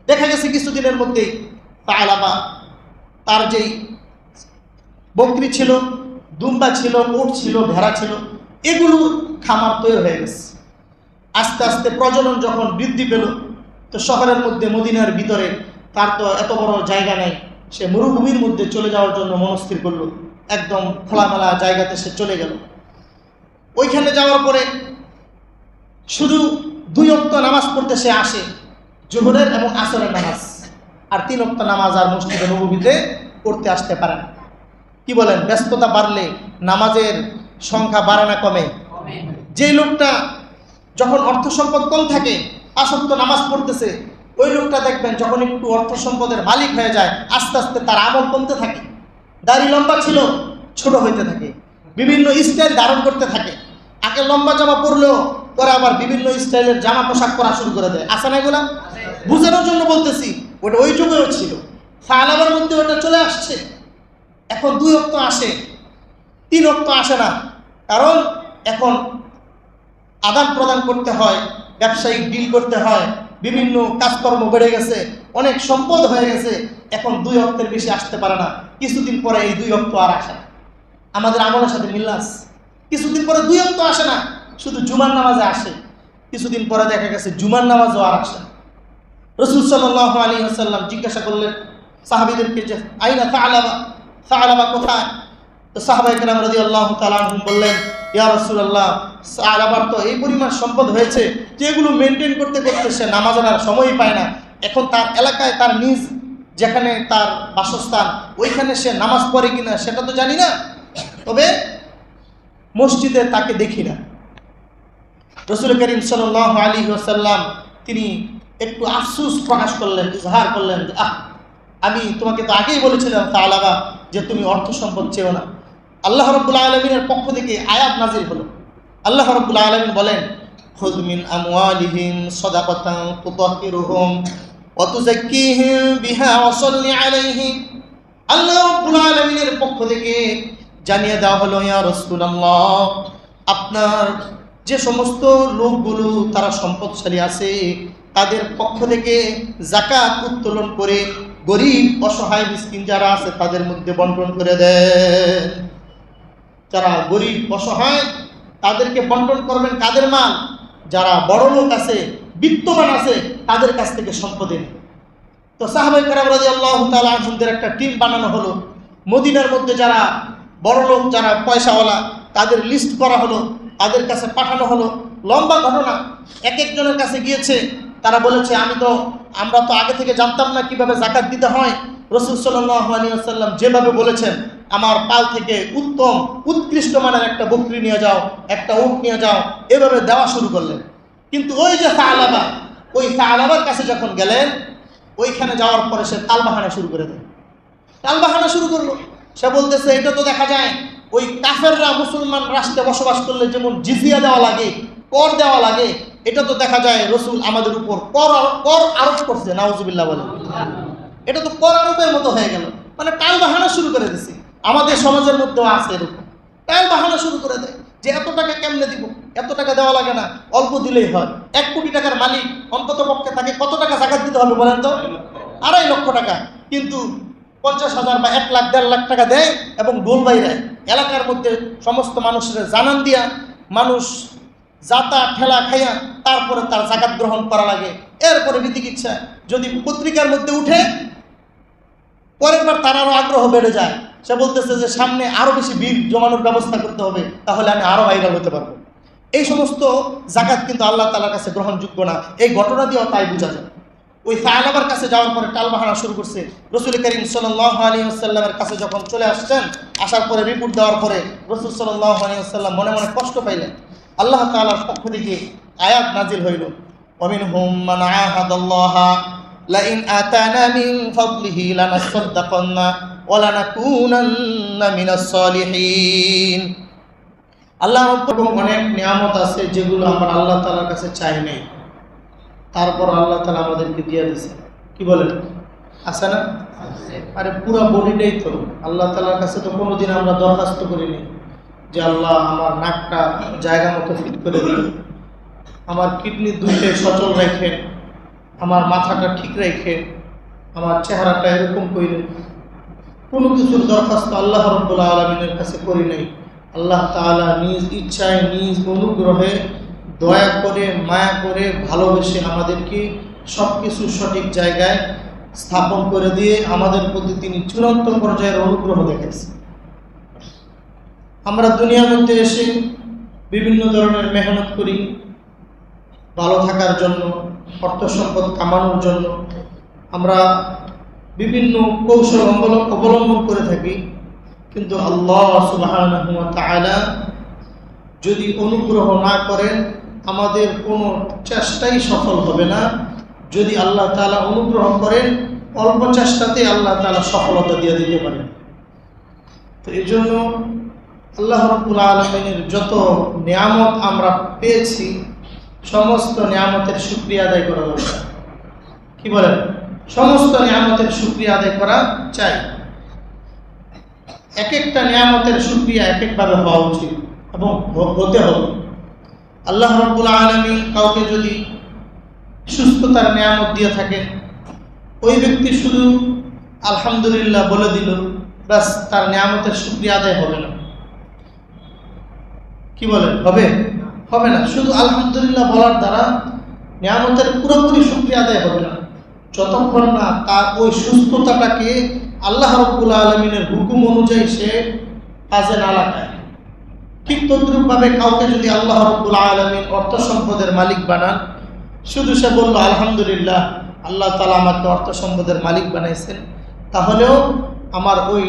দেখা গেছে কিছুদিনের মধ্যেই সালাবা তার যেই বকরি ছিল, দুম্বা ছিল, উট ছিল, ভেড়া ছিল, এগুলোর খামার তৈরি হয়ে গেছে। আস্তে আস্তে প্রজনন যখন বৃদ্ধি পেল, তো শহরের মধ্যে মদিনার ভিতরে তার তো এত বড় জায়গা নেই, সে মরুভূমির মধ্যে চলে যাওয়ার জন্য মনস্থির করলো। একদম খোলামেলা জায়গাতে সে চলে গেল। ওইখানে যাওয়ার পরে শুধু 2 ওয়াক্ত নামাজ পড়তে সে আসে, জোহরের এবং আসরের নামাজ, আর 3 ওয়াক্ত নামাজ আর মসজিদে নববীতে পড়তে আসতে পারে না। কি বলেন, ব্যস্ততা বাড়লে নামাজের সংখ্যা বাড়ে না কমে? যেই লোকটা যখন অর্থ সম্পদ কম থাকে 5 ওয়াক্ত নামাজ পড়তেছে, ওই লোকটা দেখবেন যখন একটু অর্থ সম্পদের মালিক হয়ে যায় আস্তে আস্তে তার আমল কমতে থাকে। দাড়ি লম্বা ছিল ছোট হইতে থাকে, বিভিন্ন স্টাইল ধারণ করতে থাকে। আগে লম্বা জামা পরলেও পরে আবার বিভিন্ন স্টাইলের জামা পোশাক পরা শুরু করে দেয়। আসে না এগুলা? বুঝানোর জন্য বলতেছি, ওটা ওই যুগেও ছিল, সাহাবার মধ্যে ওটা চলে আসছে। এখন 2 ওয়াক্ত আসে, 3 ওয়াক্ত আসে না, কারণ এখন আদান প্রদান করতে হয়, ব্যবসায়িক ডিল করতে হয়, বিভিন্ন কাজকর্ম বেড়ে গেছে, অনেক সম্পদ হয়ে গেছে, এখন 2 ওয়াক্তের বেশি আসতে পারে না। কিছুদিন পরে এই 2 ওয়াক্ত আর আসে না। আমাদের আমলের সাথে মিল আছে। কিছুদিন পরে 2 ওয়াক্ত আসে না, শুধু জুমার নামাজে আসে। কিছুদিন পরে দেখা গেছে জুমার নামাজও আর আসে না। রাসূল সাল্লাল্লাহু আলাইহি ওয়াসাল্লাম জিজ্ঞাসা করলেন সাহাবীদেরকে যে আইনা সালাবা, সালাবা কোথায়? তো সাহাবায়ে কেরাম রাদিয়াল্লাহু তাআলা আনহুম বললেন, ইয়া রাসূলুল্লাহ, সালাবার তো এই পরিমাণ সম্পদ হয়েছে যে এগুলো মেনটেন করতে করতে সে নামাজের আর সময়ই পায় না। এখন তার এলাকায় তার নিজ যেখানে তার বাসস্থান ওইখানে সে নামাজ পড়ে কিনা সেটা তো জানি না, তবে মসজিদে তাকে দেখি না। রাসূল করিম সাল্লাল্লাহু আলাইহি ওয়াসাল্লাম তিনি একটু আফসোস প্রকাশ করলেন, ইজহার করলেন, আমি তোমাকে তো আগেই বলেছিলাম সালাবা যে তুমি অর্থ সম্পদ চেও না। আল্লাহ রাব্বুল আলামিনের পক্ষ থেকে আয়াত নাজিল হলো। আল্লাহ রাব্বুল আলামিন বলেন, খুয মিন আমওয়ালিহিম সাদাকাতান তুতাহহিরুহুম ওয়া তুযাক্কিহিম বিহা ওয়া সাল্লি আলাইহিম। আল্লাহ রাব্বুল আলামিনের পক্ষ থেকে জানিয়ে দেওয়া হলো, ইয়া রাসূলুল্লাহ, আপনার যে সমস্ত লোকগুলো তারা সম্পদশালী আছে তাদের পক্ষ থেকে যাকাত উত্তোলন করে গরিব অসহায় মিসকিন যারা আছে তাদের মধ্যে বন্টন করে দেন। যারা গরিব অসহায় তাদেরকে বন্টন করবেন। কাদের মাল? যারা বড় লোক আছে, বিত্তবান আছে, তাদের কাছ থেকে সম্পদের। তো সাহাবায়ে কেরাম রাদিয়াল্লাহু তাআলা আনহুদের একটা টিম বানানো হলো। মদিনার মধ্যে যারা বড় লোক, যারা পয়সাওয়ালা, তাদের লিস্ট করা হলো, তাদের কাছে পাঠানো হলো। লম্বা ঘটনা, এক একজনের কাছে গিয়েছে, তারা বলেছে আমরা তো আগে থেকে জানতাম না কিভাবে যাকাত দিতে হয়। রাসূল সাল্লাল্লাহু আলাইহি ওয়াসাল্লাম যেভাবে বলেছেন, আমার পাল থেকে উত্তম উৎকৃষ্ট মানের একটা বকরি নিয়ে যাও, একটা উট নিয়ে যাও, এভাবে দেওয়া শুরু করলেন। কিন্তু ওই যে সালাবা, ওই সালাবার কাছে যখন গেলেন, ওইখানে যাওয়ার পরে সে তালবাহানা শুরু করে দেয়। তালবাহানা শুরু করলো। সে বলতেছে, এটা তো দেখা যায় ওই কাফেররা মুসলমান রাষ্ট্রে বসবাস করলে যেমন জিজিয়া দেওয়া লাগে, কর দেওয়া লাগে, এটা তো দেখা যায় রাসূল আমাদের উপর কর আরোপ করছে। নাউজুবিল্লাহ বলেন, এটা তো কর আরোপের মতো হয়ে গেল। মানে টালবাহানা শুরু করে দিছে। আমাদের সমাজের মধ্যেও আছে এরকম, টালবাহানা শুরু করে দেয় যে এত টাকা কেমনে দিব, এত টাকা দেওয়া লাগে না, অল্প দিলেই হয়। 1 কোটি টাকার মালিক অন্তত পক্ষে তাকে কত টাকা যাকাত দিতে হবে বলেন তো? 2.5 লক্ষ টাকা। কিন্তু 50,000 বা 1 লাখ 1.5 লাখ টাকা দেয় এবং ডোল বাইরায় এলাকার মধ্যে সমস্ত মানুষের জানান দিয়া, মানুষ যাতা ঠেলা খাইয়া তারপরে তার যাকাত গ্রহণ করা লাগে। এরপরে বিধিকিচ্ছা যদি পত্রিকার মধ্যে উঠে, পরের বার তার আরো আগ্রহ বেড়ে যায়। সে বলতেছে যে সামনে আরো বেশি বিল জমানোর ব্যবস্থা করতে হবে, তাহলে আমি আরো ভাইরাল হতে পারবো। এই সমস্ত যাকাত কিন্তু আল্লাহ তাআলার কাছে গ্রহণযোগ্য না। এই ঘটনা দিয়েও তাই বোঝা যায়। ওই সালাবার কাছে যাওয়ার পরে টালবাহানা শুরু করছে। রাসূল করিম সাল্লাল্লাহু আলাইহি ওয়াসাল্লামের কাছে যখন চলে আসছেন, আসার পরে রিপোর্ট দেওয়ার পরে রাসূল সাল্লাল্লাহু আলাইহি ওয়াসাল্লাম মনে মনে কষ্ট পাইলেন। আল্লাহ তাআলার পক্ষ থেকে আয়াত নাজিল হইল, ওয়ামিনহুম মান আহাদাল্লাহা লাইন আতানা মিন ফাদলিহি লানাসাদ্দাকান্না ওয়া লানাকুনান্না মিনাস সালিহিন। আল্লাহর অনেক নিয়ামত আছে যেগুলো আমরা আল্লাহ তাআলার কাছে চাই নাই, তারপর আল্লাহ তাআলা আমাদেরকে দিয়ে দিয়েছে। কি বলেন, আছে না? আরে পুরো বডিটাই তো আল্লাহ তাআলার কাছে তো কোনোদিন আমরা দরখাস্ত করিনি যে আল্লাহ আমার নাকটা জায়গা মতো ফিট করে দিন, আমার কিডনি 2টে সচল রাখেন, আমার মাথাটা ঠিক রেখে আমার চেহারাটা এরকম কইলেন, কোনো কিছুর দরখাস্ত আল্লাহ রাব্বুল আলামিনের কাছে করি নাই। আল্লাহ তাআলা নিজ ইচ্ছায় নিজ অনুগ্রহে দয়া করে মায়া করে ভালোবেসে আমাদেরকে সব কিছু সঠিক জায়গায় স্থাপন করে দিয়ে আমাদের প্রতি তিনি চূড়ান্ত পর্যায়ের অনুগ্রহ দেখাইছেন। আমরা দুনিয়ার মধ্যে এসে বিভিন্ন ধরনের মেহনত করি ভালো থাকার জন্য, অর্থ সম্পদ কামানোর জন্য। আমরা বিভিন্ন কৌশল অবলম্বন করে থাকি, কিন্তু আল্লাহ সুবহানাহু ওয়া তাআলা যদি অনুগ্রহ না করেন আমাদের কোনো চেষ্টাই সফল হবে না। যদি আল্লাহ তাআলা অনুগ্রহ করেন অল্প চেষ্টাতে আল্লাহ তাআলা সফলতা দিয়ে দিতে পারেন। তো এই জন্য আল্লাহ রাব্বুল আলামিনের যত নিয়ামত আমরা পেয়েছি সমস্ত নিয়ামতের শুকরিয়া আদায় করা দরকার। কি বলেন? সমস্ত নিয়ামতের শুকরিয়া আদায় করা চাই। এক একটা নিয়ামতের শুকরিয়া এক একভাবে হওয়া উচিত এবং হতে হবে। আল্লাহ রাব্বুল আলামিন কাউকে যদি সুস্থতার নিয়ামত দিয়ে থাকেন, ওই ব্যক্তি শুধু আলহামদুলিল্লাহ বলে দিল, বাস তার নিয়ামতের শুকরিয়া আদায় হবে না। কি বলেন? হবে না। শুধু আলহামদুলিল্লাহ বলার দ্বারা নিয়ামতের পুরোপুরি শুকরিয়া আদায় হবে না, যতক্ষণ না তার ওই সুস্থতাটাকে আল্লাহ রাব্বুল আলামিনের হুকুম অনুযায়ী সে কাজে না লাগায়। ঠিক তদ্রূপভাবে কাউকে যদি আল্লাহ রাব্বুল আলামিন অর্থ সম্পদের মালিক বানান, শুধু সে বলল আলহামদুলিল্লাহ আল্লাহ তাআলা আমাকে অর্থ সম্পদের মালিক বানাইছেন, তাহলেও আমার ওই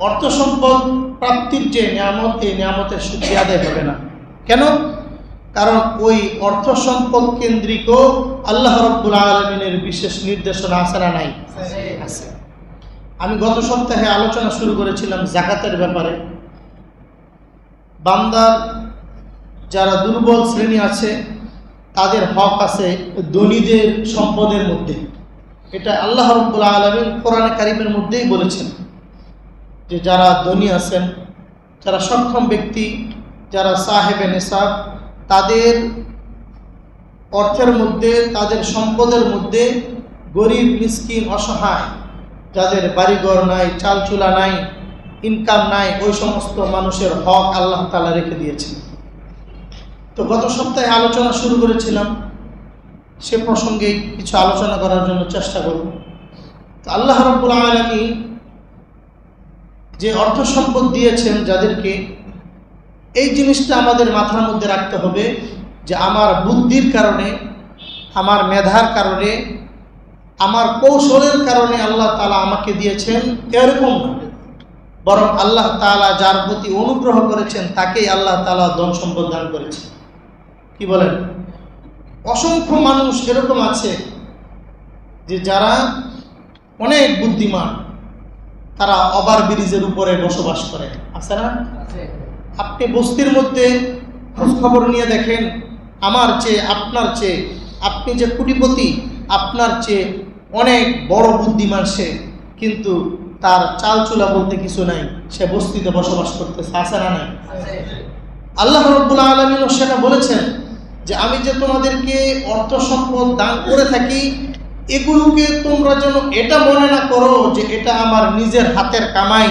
অর্থ সম্পদ প্রাপ্তির যে নিয়ামত, এই নিয়ামতের শুকরিয়া আদায় হবে না। কেন? কারণ ওই অর্থ সম্পদ কেন্দ্রিক আল্লাহ রাব্বুল আলামিনের বিশেষ নির্দেশনা আছে না নাই? আছে। আমি গত সপ্তাহে আলোচনা শুরু করেছিলাম যাকাতের ব্যাপারে। বান্দার যারা দুর্বল শ্রেণী আছে তাদের হক আছে ধনীদের সম্পদের মধ্যে। এটা আল্লাহ রাব্বুল আলামিন কোরআনে কারীমের মধ্যেই বলেছেন যে যারা ধনী আছেন, যারা সক্ষম ব্যক্তি, যারা সাহেবে নেশাব, তাদের অর্থের মধ্যে, তাদের সম্পদের মধ্যে গরিব মিসকিন অসহায়, যাদের বাড়িঘর নাই, চালচুলা নাই, ইনকাম নাই, ওই সমস্ত মানুষের হক আল্লাহ তাআলা রেখে দিয়েছেন। তো গত সপ্তাহে আলোচনা শুরু করেছিলাম, সে প্রসঙ্গে কিছু আলোচনা করার জন্য চেষ্টা করব। তো আল্লাহ রাব্বুল আলামিন যে অর্থ সম্পদ দিয়েছেন যাদেরকে, এই জিনিসটা আমাদের মাথার মধ্যে রাখতে হবে যে আমার বুদ্ধির কারণে, আমার মেধার কারণে, আমার কৌশলের কারণে আল্লাহ তাআলা আমাকে দিয়েছেন এরকম না, বরং আল্লাহ তাআলা যার প্রতি অনুগ্রহ করেছেন তাকেই আল্লাহ তাআলা ধন সম্পদ দান করেছেন। কি বলেন? অসংখ্য মানুষ এরকম আছে যে যারা অনেক বুদ্ধিমান, তারা ওভার ব্রিজের উপরে বসবাস করে, আছে না? আপনি বস্তির মধ্যে খোঁজ খবর নিয়ে দেখেন, আমার চেয়ে, আপনার চেয়ে, আপনি যে কোটিপতি, আপনার চেয়ে অনেক বড় বুদ্ধিমান সে, কিন্তু তার চালচুলা বলতে কিছু নাই, সে বস্তিতে বসবাস করতেছে, আছে না নাই? আল্লাহ রাব্বুল আলামিনও সেটা বলেছেন যে আমি যে তোমাদেরকে অর্থ সম্পদ দান করে থাকি, এগুলোকে তোমরা যেন এটা মনে না করো যে এটা আমার নিজের হাতের কামাই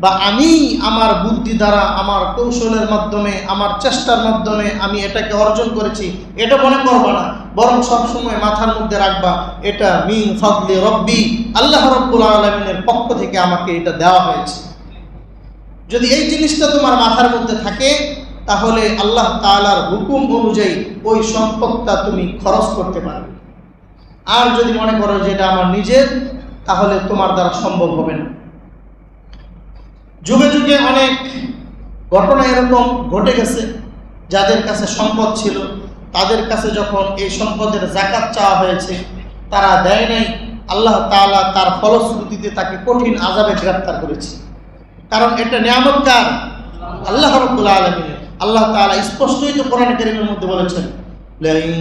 বা আমি আমার বুদ্ধি দ্বারা, আমার কৌশলের মাধ্যমে, আমার চেষ্টার মাধ্যমে আমি এটাকে অর্জন করেছি, এটা মনে করবা না। বরং সবসময় মাথার মধ্যে রাখবা এটা মিন ফাদলি রব্বি, আল্লাহ রাব্বুল আলামিনের পক্ষ থেকে আমাকে এটা দেওয়া হয়েছে। যদি এই জিনিসটা তোমার মাথার মধ্যে থাকে, তাহলে আল্লাহ তাআলার হুকুম অনুযায়ী ওই সম্পদটা তুমি খরচ করতে পারবে। আর যদি মনে করো যে এটা আমার নিজের, তাহলে তোমার দ্বারা সম্ভব হবে না। যুগে যুগে অনেক ঘটনা এরকম ঘটে গেছে, যাদের কাছে সম্পদ ছিল তাদের কাছে যখন এই সম্পদের যাকাত চাওয়া হয়েছে তারা দেয় নাই, আল্লাহ তাআলা তার ফলশ্রুতিতে তাকে কঠিন আযাবে গ্রেফতার করেছে। কারণ এটা নিয়ামত কার? আল্লাহ রাব্বুল আলামিনের। আল্লাহ তাআলা স্পষ্টই তো কোরআন কারীমের মধ্যে বলেছেন, লাইন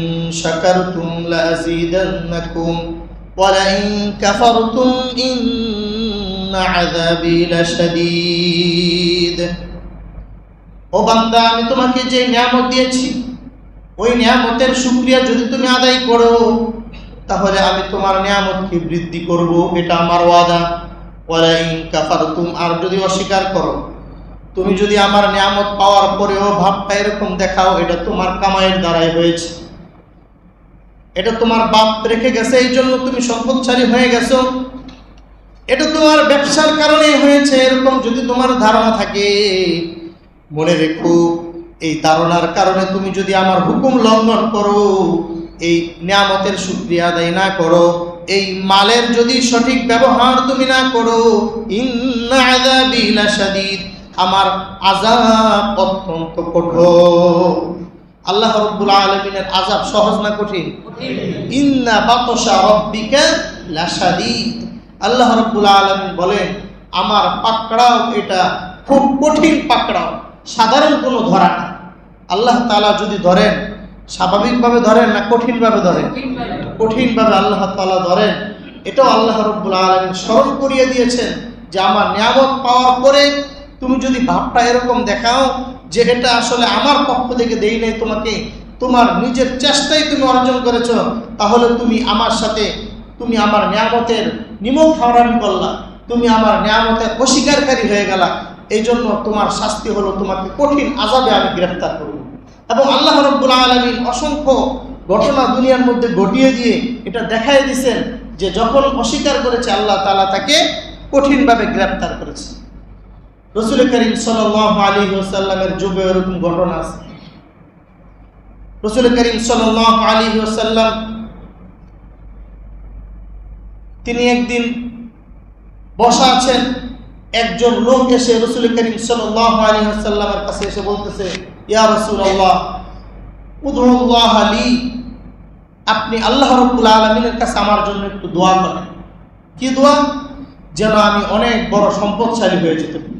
শাকারতুম লাযীদান্নাকুম ওয়া লাইন কাফারতুম ইন্না আযাবি লাশাদীদ। ও বান্দা, আমি তোমাকে যে নিয়ামত দিয়েছি ওই নিয়ামতের শুকরিয়া যদি তুমি আদায় করো, তাহলে আমি তোমার নিয়ামতকে বৃদ্ধি করব, এটা আমার ওয়াদা। ওয়ালা ইন কাফারতুম, আর যদি অস্বীকার করো, তুমি যদি আমার নিয়ামত পাওয়ার পরেও ভাবটা এরকম দেখাও এটা তোমার কামাইয়ের দ্বারাই হয়েছে, এটা তোমার বাপ রেখে গেছে এই জন্য তুমি সম্পদশালী হয়ে গেছো, এটা তোমার ব্যবসার কারণেই হয়েছে, এরকম যদি তোমার ধারণা থাকে, মনে রেখো এই ধারণার কারণে তুমি যদি আমার হুকুম লঙ্ঘন করো, এই নিয়ামতের শুকরিয়া আদায় না করো, এই মালের যদি সঠিক ব্যবহার তুমি না করো, ইন্না আযাবি লাশাদীদ, আমার আযাব অত্যন্ত কঠোর। আল্লাহ রাব্বুল আলামিনের আযাব সহজ না কঠিন? ইন্না বাতশা রাব্বিকা লাশাদীদ। আল্লাহ রাব্বুল আলামিন বলেন আমার পাকড়াও এটা খুব কঠিন পাকড়াও, সাধারণ কোনো ধরা না। আল্লাহ তাআলা যদি ধরেন স্বাভাবিকভাবে ধরেন না কঠিনভাবে ধরেন? কঠিনভাবে আল্লাহ তাআলা ধরেন। এটাও আল্লাহ রাব্বুল আলামিন স্মরণ করিয়ে দিয়েছেন যে আমার নিয়ামত পাওয়ার পরে তুমি যদি ভাবটা এরকম দেখাও যে এটা আসলে আমার পক্ষ থেকে দেই নাই তোমাকে, তোমার নিজের চেষ্টায় তুমি অর্জন করেছ, তাহলে তুমি আমার সাথে তুমি আমার নিয়ামতের নিমক হারামি করলা, তুমি আমার নিয়ামতের অস্বীকারী হয়ে গেলা। এই জন্য তোমার শাস্তি হলো তোমাকে কঠিন আযাবে আমি গ্রেফতার করব। এবং আল্লাহ রাব্বুল আলামিন অসংখ্য ঘটনা দুনিয়ার মধ্যে ঘটিয়ে দিয়ে এটা দেখাই দিয়েছেন যে যখন অস্বীকার করেছে আল্লাহ তাআলা তাকে কঠিনভাবে গ্রেফতার করেছে। রাসূল করিম সাল্লাল্লাহু আলাইহি ওয়াসাল্লামের যুগে এরকম ঘটনা আছে। রাসূল করিম সাল্লাল্লাহু আলাইহি ওয়াসাল্লাম তিনি একদিন বসা আছেন, একজন লোক এসে রাসূল করিম সাল্লাল্লাহু আলাইহি ওয়াসাল্লামের কাছে এসে বলতেছে, ইয়া রাসূলুল্লাহ উদউল্লাহ লি, আপনি আল্লাহ রাব্বুল আলামিনের কাছে আমার জন্য একটু দোয়া করেন। কি দোয়া? যেন আমি অনেক বড় সম্পদশালী হয়ে যেতে পারি।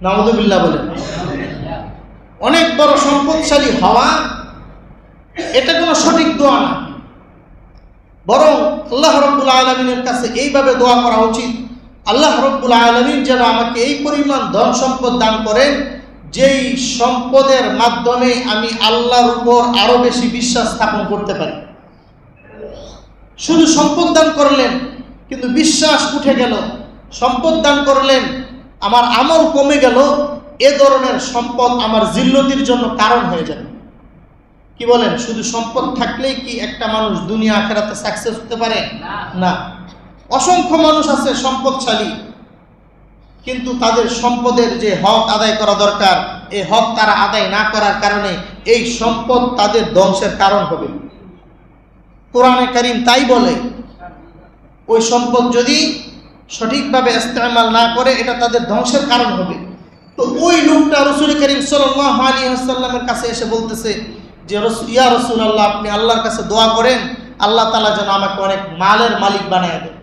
নাউযুবিল্লাহ বলেন। অনেক বড় সম্পদশালী হওয়া এটা কোনো সঠিক দোয়া না, বরং আল্লাহ রাব্বুল আলামিনের কাছে এইভাবে দোয়া করা উচিত, আল্লাহ রাব্বুল আলামিন যেন আমাকে এই পরিমাণ ধন সম্পদ দান করেন যেই সম্পদের মাধ্যমে আমি আল্লাহর উপর আরো বেশি বিশ্বাস স্থাপন করতে পারি। শুধু সম্পদ দান করলেন কিন্তু বিশ্বাস উঠে গেল, সম্পদ দান করলেন আমার আমল কমে গেল, এ ধরনের সম্পদ আমার জিল্লতির জন্য কারণ হয়ে যাবে। কি বলেন? শুধু সম্পদ থাকলেই কি একটা মানুষ দুনিয়া আখিরাতে সাকসেস হতে পারে? না। অসংখ্য মানুষ আছে সম্পদশালী, কিন্তু তাদের সম্পদের যে হক আদায় করা দরকার এই হক তারা আদায় না করার কারণে এই সম্পদ তাদের ধ্বংসের কারণ হবে। কোরআনে কারীম তাই বলে, ওই সম্পদ যদি সঠিকভাবে ইস্তেমাল না করে এটা তাদের ধ্বংসের কারণ হবে। তো ওই লোকটা রাসূল করিম সাল্লাল্লাহু আলাইহি ওয়াসাল্লামের কাছে এসে বলতেছে যে ইয়া রাসূলুল্লাহ, আপনি আল্লাহর কাছে দোয়া করেন আল্লাহ তাআলা যেন আমাকে অনেক মালের মালিক বানায় দেন।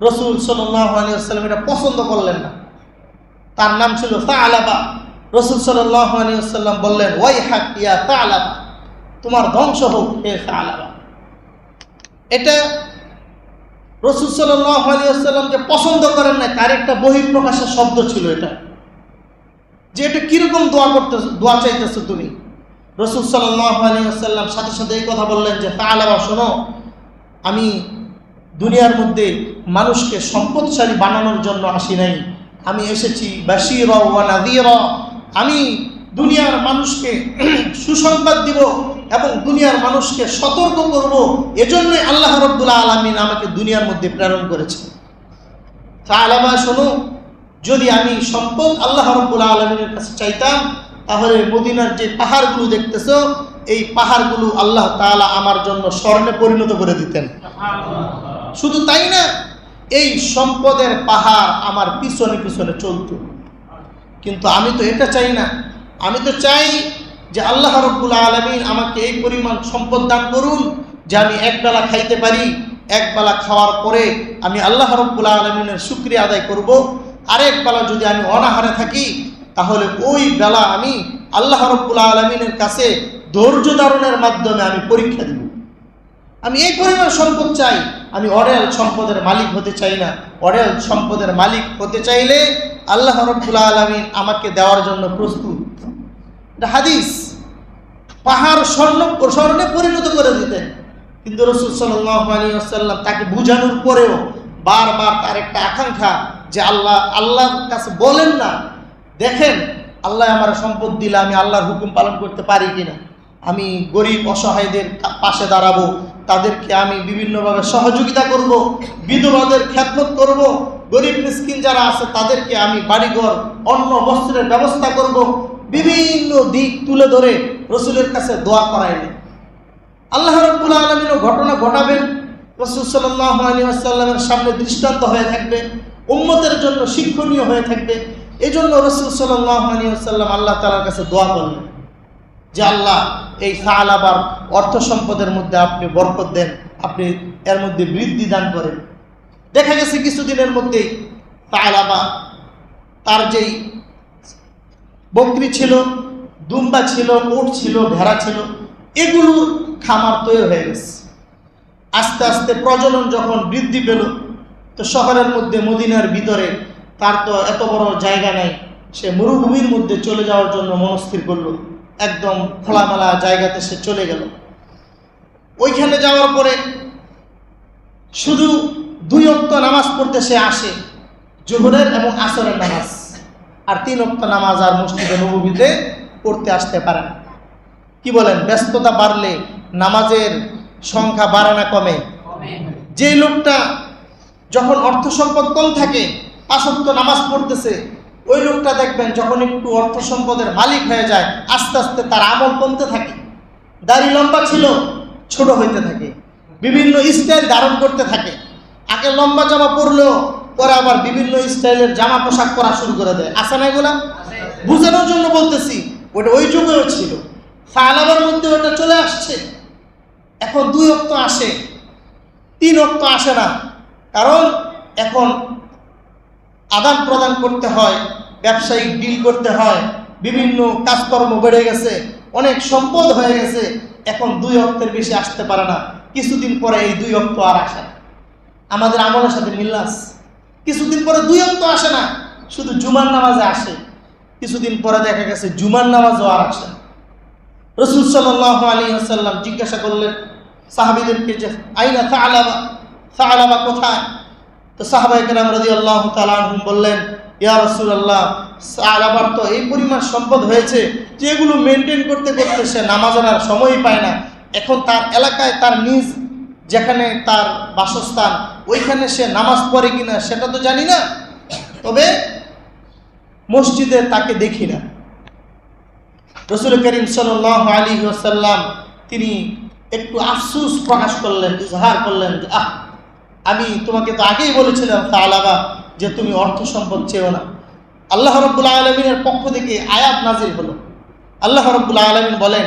রাসূল সাল্লাল্লাহু আলাইহি ওয়াসাল্লাম এটা পছন্দ করলেন না। তার নাম ছিল সালাবা। রাসূল সাল্লাল্লাহু আলাইহি ওয়াসাল্লাম বললেন, ওয়াইহাক ইয়া সালাবা, তোমার ধ্বংস হোক হে সালাবা। এটা রাসূল সাল্লাল্লাহু আলাইহি ওয়াসাল্লাম যে পছন্দ করেন না তার একটা বহিঃপ্রকাশের শব্দ ছিল এটা, যে এটা কিরকম দোয়া চাইতেছো তুমি। রাসূল সাল্লাল্লাহু আলাইহি ওয়াসাল্লাম সাথে সাথে এই কথা বললেন যে সালাবা শোনো, আমি দুনিয়ার মধ্যে মানুষকে সম্পদশালী বানানোর জন্য আসি নাই, আমি এসেছি বাশীরা ওয়া নাযীরা, আমি দুনিয়ার মানুষকে সুসংবাদ দিব এবং দুনিয়ার মানুষকে সতর্ক করব, এজন্যই আল্লাহ রাব্বুল আলামিন আমাকে দুনিয়ার মধ্যে প্রেরণ করেছেন। সালাবা শোনো, যদি আমি সম্পদ আল্লাহ রাব্বুল আলামিনের কাছে চাইতাম তাহলে মদিনার যে পাহাড়গুলো দেখতেছো এই পাহাড়গুলো আল্লাহ তাআলা আমার জন্য স্বর্ণে পরিণত করে দিতেন। শুধু তাই না, এই সম্পদের পাহাড় আমার পিছনে পিছনে চলত। কিন্তু আমি তো এটা চাই না, আমি তো চাই যে আল্লাহ রাব্বুল আলামিন আমাকে এই পরিমাণ সম্পদ দান করুন যে আমি একবেলা খাইতে পারি, একবেলা খাওয়ার পরে আমি আল্লাহ রাব্বুল আলামিনের শুকরিয়া আদায় করব, আরেক বেলা যদি আমি অনাহারে থাকি তাহলে ওই বেলা আমি আল্লাহ রাব্বুল আলামিনের কাছে ধৈর্য ধারণের মাধ্যমে আমি পরীক্ষা দিব। আমি এই পরিমাণ সম্পদ চাই, আমি অঢেল সম্পদের মালিক হতে চাই না। অঢেল সম্পদের মালিক হতে চাইলে আল্লাহ রাব্বুল আলামিন আমাকে দেওয়ার জন্য প্রস্তুত। এটা হাদিস। পাহাড় স্বর্ণে পরিণত করে দিতেন। কিন্তু রাসূল সাল্লাল্লাহু আলাইহি ওয়াসাল্লাম তাকে বুঝানোর পরেও বারবার তার একটা আকাঙ্ক্ষা যে আল্লাহর কাছে বলেন না, দেখেন আল্লাহ আমার সম্পদ দিলে আমি আল্লাহর হুকুম পালন করতে পারি কিনা, আমি গরিব অসহায়দের পাশে দাঁড়াবো, তাদেরকে আমি বিভিন্নভাবে সহযোগিতা করব, বিধবাদের খেদমত করব, গরিব মিসকিন যারা আছে তাদেরকে আমি বাড়িঘর অন্ন বস্ত্রের ব্যবস্থা করব, বিভিন্ন দিক তুলে ধরে রসুলের কাছে দোয়া করাইলেন। আল্লাহ রাব্বুল আলামিনও ঘটনা ঘটাবেন, রাসূল সাল্লাল্লাহু আলাইহি ওয়াসাল্লামের সামনে দৃষ্টান্ত হয়ে থাকবে, উম্মতের জন্য শিক্ষণীয় হয়ে থাকবে। এই জন্য রাসূল সাল্লাল্লাহু আলাইহি ওয়াসাল্লাম আল্লাহ তাআলার কাছে দোয়া করলেন যে আল্লাহ এই সাআলাবার অর্থ সম্পদের মধ্যে আপনি বরকত দেন, আপনি এর মধ্যে বৃদ্ধি দান করেন। দেখা গেছে কিছুদিনের মধ্যেই সাআলাবা তার যেই বকরি ছিল, দুম্বা ছিল, উট ছিল, ভেড়া ছিল, এগুলোর খামার তৈরি হয়ে গেছে। আস্তে আস্তে প্রজনন যখন বৃদ্ধি পেল, তো শহরের মধ্যে মদিনার ভিতরে তার তো এত বড় জায়গা নেই, সে মরুভূমির মধ্যে চলে যাওয়ার জন্য মনস্থির করলো। একদম খোলামেলা জায়গাতে সে চলে গেল। ওইখানে যাওয়ার পরে শুধু 2 ওয়াক্ত নামাজ পড়তে সে আসে, জোহরের এবং আসরের নামাজ, আর 3 ওয়াক্ত নামাজ আর মসজিদে নববীতে পড়তে আসতে পারে না। কি বলেন, ব্যস্ততা বাড়লে নামাজের সংখ্যা বাড়ে না কমে? যেই লোকটা যখন অর্থ সম্পদ কম থাকে 5 ওয়াক্ত নামাজ পড়তেছে, ওই লোকটা দেখবেন যখন একটু অর্থ সম্পদের মালিক হয়ে যায় আস্তে আস্তে তার আমল কমতে থাকে। দাড়ি লম্বা ছিল ছোট হইতে থাকে, বিভিন্ন স্টাইল ধারণ করতে থাকে। আগে লম্বা জামা পরলেও পরে আবার বিভিন্ন স্টাইলের জামা পোশাক পরা শুরু করে দেয়। আছে না এগুলা? বুঝানোর জন্য বলতেছি, ওটা ওই যুগেও ছিল, সাহাবার মধ্যে ওটা চলে আসছে। এখন 2 ওয়াক্ত আসে, 3 ওয়াক্ত আসে না, কারণ এখন আদান প্রদান করতে হয়, ব্যবসায়িক ডিল করতে হয়, বিভিন্ন কাজকর্ম বেড়ে গেছে, অনেক সম্পদ হয়ে গেছে, এখন 2 ওয়াক্তের বেশি আসতে পারে না। কিছুদিন পরে এই 2 ওয়াক্ত আর আসে না। আমাদের আমলের সাথে মিল আছে। কিছুদিন পরে 2 ওয়াক্ত আসে না, শুধু জুমার নামাজে আসে। কিছুদিন পরে দেখা গেছে জুমার নামাজও আর আসে না। রাসূল সাল্লাল্লাহু আলাইহি ওয়াসাল্লাম জিজ্ঞাসা করলেন সাহাবীদেরকে যে আইনা সাআলাবা, সাআলাবা কোথায়? তো সাহাবায়ে কেরাম রাদিয়াল্লাহু তাআলা আনহুম বললেন, ইয়া রাসূলুল্লাহ, সাআলাবার তো এই পরিমাণ সম্পদ হয়েছে যে এগুলো মেনটেন করতে করতে সে নামাজের আর সময়ই পায় না। এখন তার এলাকায় তার নিজ যেখানে তার বাসস্থান ওইখানে সে নামাজ পড়ে কিনা সেটা তো জানি না, তবে মসজিদে তাকে দেখি না। রাসূল করিম সাল্লাল্লাহু আলাইহি ওয়াসাল্লাম তিনি একটু আফসোস প্রকাশ করলেন, ইজহার করলেন যে আমি তোমাকে তো আগেই বলেছিলাম সাআলাবা যে তুমি অর্থ সম্পদ চেও না। আল্লাহ রাব্বুল আলামিনের পক্ষ থেকে আয়াত নাজিল হলো। আল্লাহ রাব্বুল আলামিন বলেন,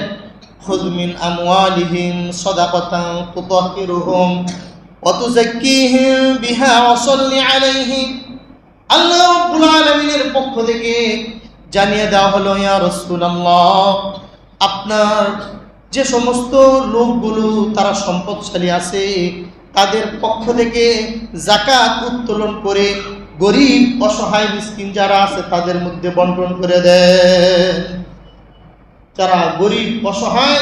খুয মিন আমওয়ালিহিম সাদাকাতান তুতাহহিরুহুম ওয়া তুযাক্কিহিম বিহা ওয়া সাল্লি আলাইহিম। আল্লাহ রাব্বুল আলামিনের পক্ষ থেকে জানিয়ে দেওয়া হলো, ইয়া রাসূলুল্লাহ, আপনার যে সমস্ত লোকগুলো তারা সম্পদশালী আছে তাদের পক্ষ থেকে যাকাত উত্তোলন করে গরিব অসহায় মিসকিন যারা আছে তাদের মধ্যে বন্টন করে দেন। যারা গরিব অসহায়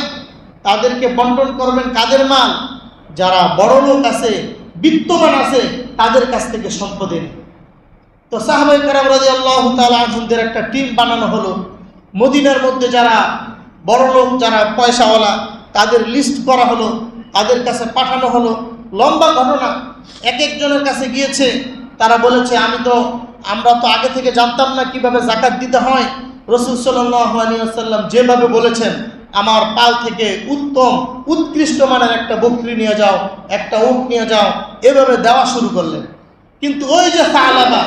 তাদেরকে বন্টন করবেন। কাদের মাল? যারা বড় লোক আছে, বিত্তবান আছে, তাদের কাছ থেকে সম্পদের। তো সাহাবায়ে কেরাম রাদিয়াল্লাহু তাআলা আনহুদের একটা টিম বানানো হলো। মদিনার মধ্যে যারা বড় লোক, যারা পয়সাওয়ালা, তাদের লিস্ট করা হলো, তাদের কাছে পাঠানো হলো। লম্বা ঘটনা, এক একজনের কাছে গিয়েছে, তারা বলেছে আমরা তো আগে থেকে জানতাম না কিভাবে যাকাত দিতে হয়। রাসূল সাল্লাল্লাহু আলাইহি ওয়াসাল্লাম যেভাবে বলেছেন, আমার পাল থেকে উত্তম উৎকৃষ্ট মানের একটা বকরি নিয়ে যাও, একটা উট নিয়ে যাও, এভাবে দেওয়া শুরু করলেন। কিন্তু ওই যে সাআলাবা,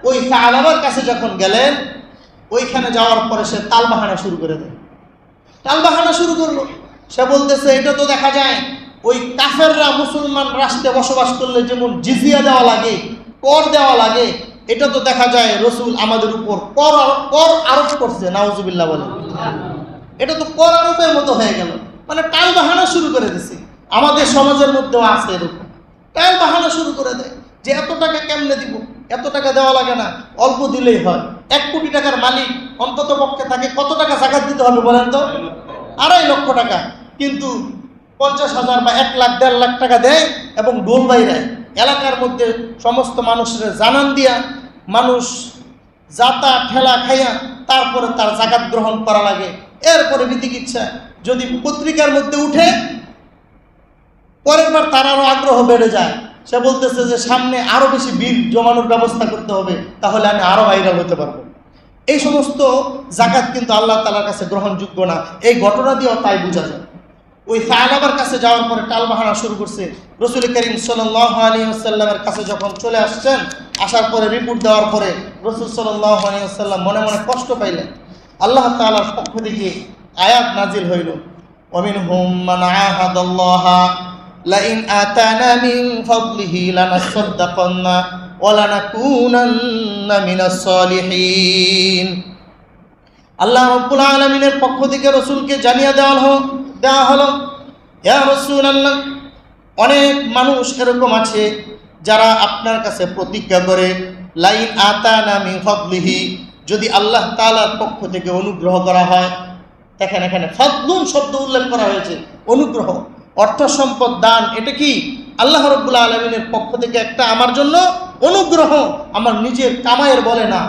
ওই সাআলাবার কাছে যখন গেলেন, ওইখানে যাওয়ার পরে সে তালবাহানা শুরু করে দেয়। তালবাহানা শুরু করলো, সে বলতেছে এটা তো দেখা যায় ওই কাফেররা মুসলমান রাষ্ট্রে বসবাস করলে যেমন জিজিয়া দেওয়া লাগে, কর দেওয়া লাগে, এটা তো দেখা যায় রাসূল আমাদের উপর কর আরোপ করছে। নাউজুবিল্লাহ বলেন, এটা তো কর আরোপের মতো হয়ে গেল। মানে টাল বাহানা শুরু করে দিছে। আমাদের সমাজের মধ্যেও আছে এরকম, টাল বাহানা শুরু করে দেয় যে এত টাকা কেমনে দিব, এত টাকা দেওয়া লাগে না, অল্প দিলেই হয়। 1 কোটি টাকার মালিক অন্তত পক্ষে তাকে কত টাকা যাকাত দিতে হবে বলেন তো? 2.5 লক্ষ টাকা। কিন্তু 50,000 বা 1 লাখ 1.5 লাখ টাকা দেয় এবং ডোল বাইরায় এলাকার মধ্যে সমস্ত মানুষের জানান দিয়া মানুষ যাতা ঠেলা খাইয়া তারপরে তার জাকাত গ্রহণ করা লাগে। এরপরে বিধিকিচ্ছা যদি পত্রিকার মধ্যে উঠে, পরের বার তার আরো আগ্রহ বেড়ে যায়। সে বলতেছে যে সামনে আরো বেশি বিল জমানোর ব্যবস্থা করতে হবে, তাহলে আমি আরো ভাইরাল হতে পারবো। এই সমস্ত জাকাত কিন্তু আল্লাহ তাআলার কাছে গ্রহণযোগ্য না। এই ঘটনা দিয়েও তাই বোঝা যায়। ওই সাহাবার কাছে যাওয়ার পরে টালবাহানা শুরু করছে। রাসূল করিম সাল্লাল্লাহু আলাইহি ওয়াসাল্লামের কাছে যখন চলে আসছেন, আসার পরে রিপোর্ট দেওয়ার পরে রাসূল সাল্লাল্লাহু আলাইহি ওয়াসাল্লাম মনে মনে কষ্ট পাইলেন। আল্লাহ তাআলার পক্ষ থেকে আয়াত নাজিল হইল, ওয়ামিনহুম মান আহাদাল্লাহা লাইন আতানা মিন ফাদলিহি লানাসাদ্দাকান্না ওয়া লানাকুনান্না মিনাস সালিহিন। আল্লাহ রাব্বুল আলামিনের পক্ষ থেকে রাসূলকে জানিয়ে দেওয়া হলো, ইয়া রাসূলুল্লাহ, অনেক মানুষ এরকম আছে যারা আপনার কাছে প্রতিজ্ঞা করে, লাইন আতানা মিন ফাদলিহি, যদি আল্লাহ তাআলার পক্ষ থেকে অনুগ্রহ করা হয়। দেখেন এখানে ফাদলুন শব্দ উল্লেখ করা হয়েছে, অনুগ্রহ, অর্থ সম্পদ দান। এটা কি আল্লাহ রাব্বুল আলামিনের পক্ষ থেকে একটা আমার জন্য অনুগ্রহ, আমার নিজের কামাইয়ের বলে না,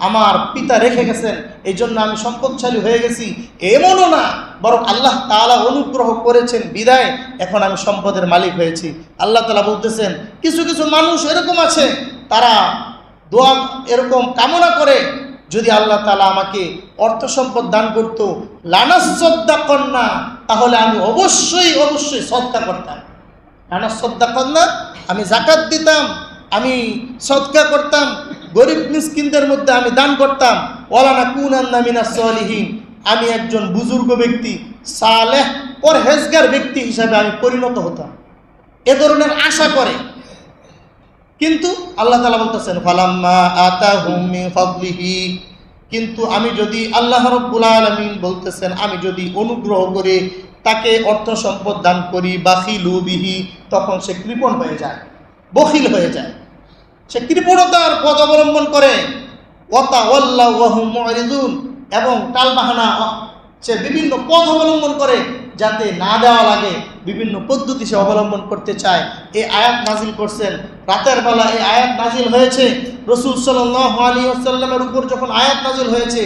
আমার পিতা রেখে গেছেন এই জন্য আমি সম্পদশালী হয়ে গেছি, এমনও না, বরং আল্লাহ তাআলা অনুগ্রহ করেছেন বিদায় এখন আমি সম্পদের মালিক হয়েছি। আল্লাহ তাআলা বলতেছেন কিছু কিছু মানুষ এরকম আছে, তারা দোয়া এরকম কামনা করে, যদি আল্লাহ তাআলা আমাকে অর্থ সম্পদ দান করত, লানাসাদ্দাকান্না, তাহলে আমি অবশ্যই সদকা করতাম। লানাসাদ্দাকান্না, আমি যাকাত দিতাম, আমি সদকা করতাম, গরিব মিসকিনদের মধ্যে আমি দান করতাম। ওয়ালানাকুনান্না মিনাস সালিহিন, আমি একজন বুজুর্গ ব্যক্তি, সালেহ পরহেজগার ব্যক্তি হিসাবে আমি পরিণত হতাম। এ ধরনের আশা করে। কিন্তু আল্লাহ তাআলা বলতেছেন ফালাম্মা আতাহুম মিন ফাদলিহি, কিন্তু আমি যদি, আল্লাহ রাব্বুল আলামিন বলতেছেন, আমি যদি অনুগ্রহ করে তাকে অর্থ সম্পদ দান করি, বাখিলু বিহি, তখন সে কৃপণ হয়ে যায়, বখিল হয়ে যায়, সে কৃপণতার পথ অবলম্বন করে, ওয়াতাওয়াল্লাউ ওয়া হুম মুরিদুন, এবং টালবাহানা, সে বিভিন্ন পথ অবলম্বন করে যাতে না দেওয়া লাগে, বিভিন্ন পদ্ধতি সে অবলম্বন করতে চায়। এই আয়াত নাজিল করছেন রাতের বেলা। এই আয়াত নাজিল হয়েছে রাসূল সাল্লাল্লাহু আলাইহি ওয়াসাল্লামের উপর। যখন আয়াত নাজিল হয়েছে,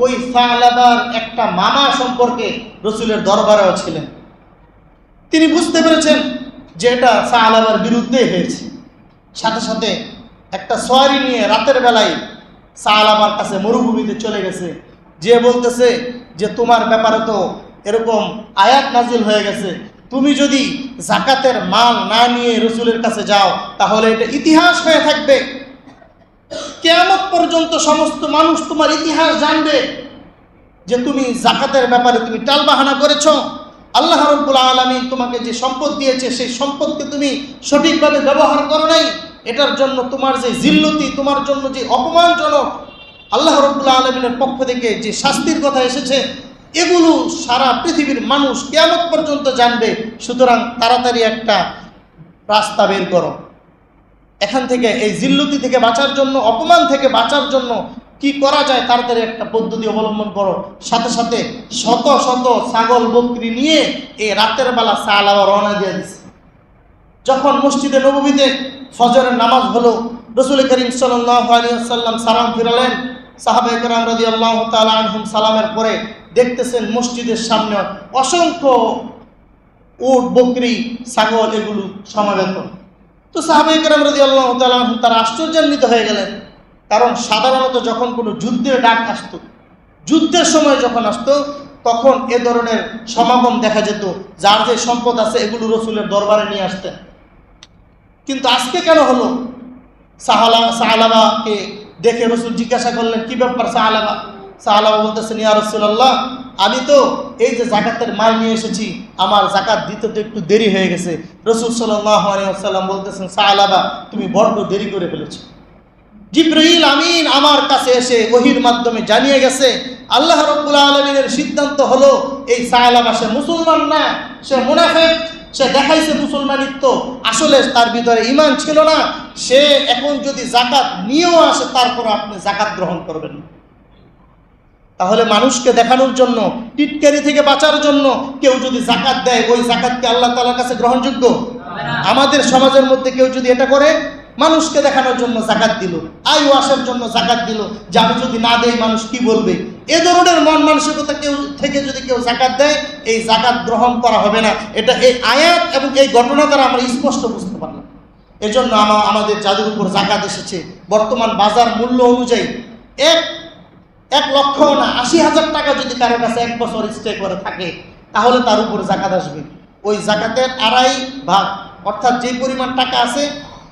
ওই সালাবার একটা মামা সম্পর্কে রাসূলের দরবারেও ছিলেন। তিনি বুঝতে পেরেছেন যে এটা সালাবার বিরুদ্ধে হয়েছে। সাথে সাথে একটা সওয়ারি নিয়ে রাতের বেলায় সালাবার কাছে মরুভূমিতে চলে গেছে, যে বলতেছে যে তোমার ব্যাপারে তো এরকম আয়াত নাজিল হয়ে গেছে, তুমি যদি যাকাতের মাল না নিয়ে রাসূলের কাছে যাও তাহলে এটা ইতিহাস হয়ে থাকবে, কিয়ামত পর্যন্ত সমস্ত মানুষ তোমার ইতিহাস জানবে যে তুমি যাকাতের ব্যাপারে তুমি টালবাহানা করেছো। আল্লাহ রাব্বুল আলামিন তোমাকে যে সম্পদ দিয়েছে সেই সম্পদকে তুমি সঠিকভাবে ব্যবহার করো নাই, এটার জন্য তোমার যে জিল্লতি, তোমার জন্য যে অপমানজনক আল্লাহ রাব্বুল আলামিনের পক্ষ থেকে যে শাস্তির কথা এসেছে, এগুলো সারা পৃথিবীর মানুষ কিয়ামত পর্যন্ত জানবে। সুতরাং তাড়াতাড়ি একটা রাস্তা বের করো, এখান থেকে এই জিল্লতি থেকে বাঁচার জন্য, অপমান থেকে বাঁচার জন্য কি করা যায় তাড়াতাড়ি একটা পদ্ধতি অবলম্বন করো। সাথে সাথে শত শত ছাগল বকরি নিয়ে এই রাতের বেলা সালাবা রওনা দিয়ে দিচ্ছে। যখন মসজিদে নববীতে ফজরের নামাজ হলো, রাসূল করিম সাল্লাল্লাহু আলাইহি ওয়াসাল্লাম সালাম ফিরালেন। সাহাবায়ে কেরাম রাদিয়াল্লাহু তাআলা আনহুম সালামের পরে দেখতেছেন মসজিদের সামনে অসংখ্য উট, বকরি, ছাগল এগুলো সমাবেত। তো সাহাবায়ে কেরাম রাদিয়াল্লাহু তাআলা আনহুম তারা আশ্চর্যান্বিত হয়ে গেলেন। কারণ সাধারণত যখন কোনো যুদ্ধের ডাক আসতো, যুদ্ধের সময় যখন আসতো, তখন এ ধরনের সমাগম দেখা যেত, যার যে সম্পদ আছে এগুলো রাসূলের দরবারে নিয়ে আসতেন। কিন্তু আজকে কেন হলো? সাহালাবাকে দেখে রাসূল জিজ্ঞাসা করলেন, কি ব্যাপার সাহালাবা? সাহালাবা বলতেছেন, ইয়া রাসূলুল্লাহ, আমি তো এই যে যাকাতের মাল নিয়ে এসেছি, আমার যাকাত দিতে তো একটু দেরি হয়ে গেছে। রাসূল সাল্লাল্লাহু আলাইহি ওয়াসাল্লাম বলতেছেন, সাহালাবা, তুমি বড্ড দেরি করে ফেলেছো। জিবরাইল আমিন আমার কাছে এসে ওহীর মাধ্যমে জানিয়ে গেছে, আল্লাহ রাব্বুল আলামিনের সিদ্ধান্ত হলো এই সাহালাবা সে মুসলমান না, সে মুনাফিক, সে দেখাইছে মুসলমানিত্ব, আসলে তার ভিতরে ঈমান ছিল না। সে এখন যদি যাকাত নিয়েও আসে তারপর আপনি যাকাত গ্রহণ করবেন না। তাহলে মানুষকে দেখানোর জন্য, টিটকারি থেকে বাঁচার জন্য কেউ যদি জাকাত দেয়, ওই জাকাত কি আল্লাহ তাআলার কাছে গ্রহণযোগ্য? আমাদের সমাজের মধ্যে কেউ যদি এটা করে, মানুষকে দেখানোর জন্য জাকাত দিল, আয় ওয়াসের জন্য জাকাত দিল, যে আমি যদি না দেই মানুষ কি বলবে, এ ধরনের মন মানসিকতা থেকে যদি কেউ জাকাত দেয়, এই জাকাত গ্রহণ করা হবে না। এটা এই আয়াত এবং এই ঘটনা দ্বারা আমরা স্পষ্ট বুঝতে পারলাম। এজন্য আমাদের যাদের উপর জাকাত এসেছে, বর্তমান বাজার মূল্য অনুযায়ী 1 লক্ষ না 80,000 টাকা যদি কারো কাছে 1 বছর স্টে করে থাকে, তাহলে তার উপর জাকাত আসবে। ওই জাকাতের 2.5 অর্থাৎ যে পরিমাণ টাকা আছে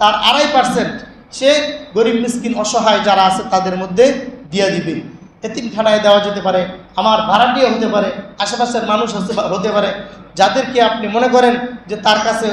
তার 2.5% সে গরিব মিসকিন অসহায় যারা আছে তাদের মধ্যে দিয়ে দিবে। এতিমখানায় দেওয়া যেতে পারে, আমার ভাড়াটিয়া হতে পারে, আশেপাশের মানুষ হতে পারে, যাদেরকে আপনি মনে করেন যে তার কাছে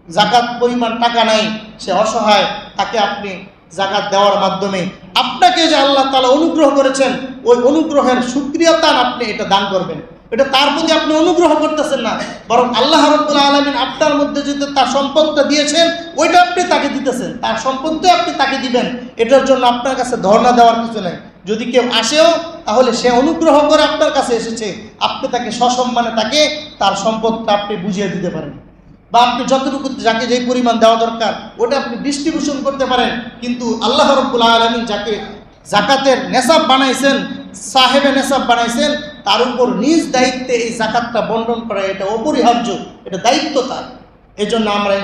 জাকাত পরিমাণ টাকা নাই, সে অসহায়, তাকে আপনি জাকাত দেওয়ার মাধ্যমে আপনাকে যে আল্লাহ তাআলা অনুগ্রহ করেছেন, ওই অনুগ্রহের শুকরিয়াতান আপনি এটা দান করবেন। এটা তার প্রতি আপনি অনুগ্রহ করতেছেন না, বরং আল্লাহ রাব্বুল আলামিন আপনার মধ্যে যদি তার সম্পদটা দিয়েছেন, ওইটা আপনি তাকে দিতেছেন, তার সম্পদটা আপনি তাকে দিবেন। এটার জন্য আপনার কাছে ধর্ণা দেওয়ার কিছু নেই। যদি কেউ আসেও, তাহলে সে অনুগ্রহ করে আপনার কাছে এসেছে, আপনি তাকে সসম্মানে তাকে তার সম্পদটা আপনি বুঝিয়ে দিতে পারেন, বা আপনি যতটুকু যাকে যেই পরিমাণ দেওয়া দরকার ওটা আপনি ডিস্ট্রিবিউশন করতে পারেন। কিন্তু আল্লাহ রাব্বুল আলামিন যাকে জাকাতের নেসাব বানাইছেন, সাহেবে নেসাব বানাইছেন, তার উপর নিজ দায়িত্বে এই জাকাতটা বন্টন করা এটা অপরিহার্য, এটা দায়িত্ব তার। এই জন্য আমরা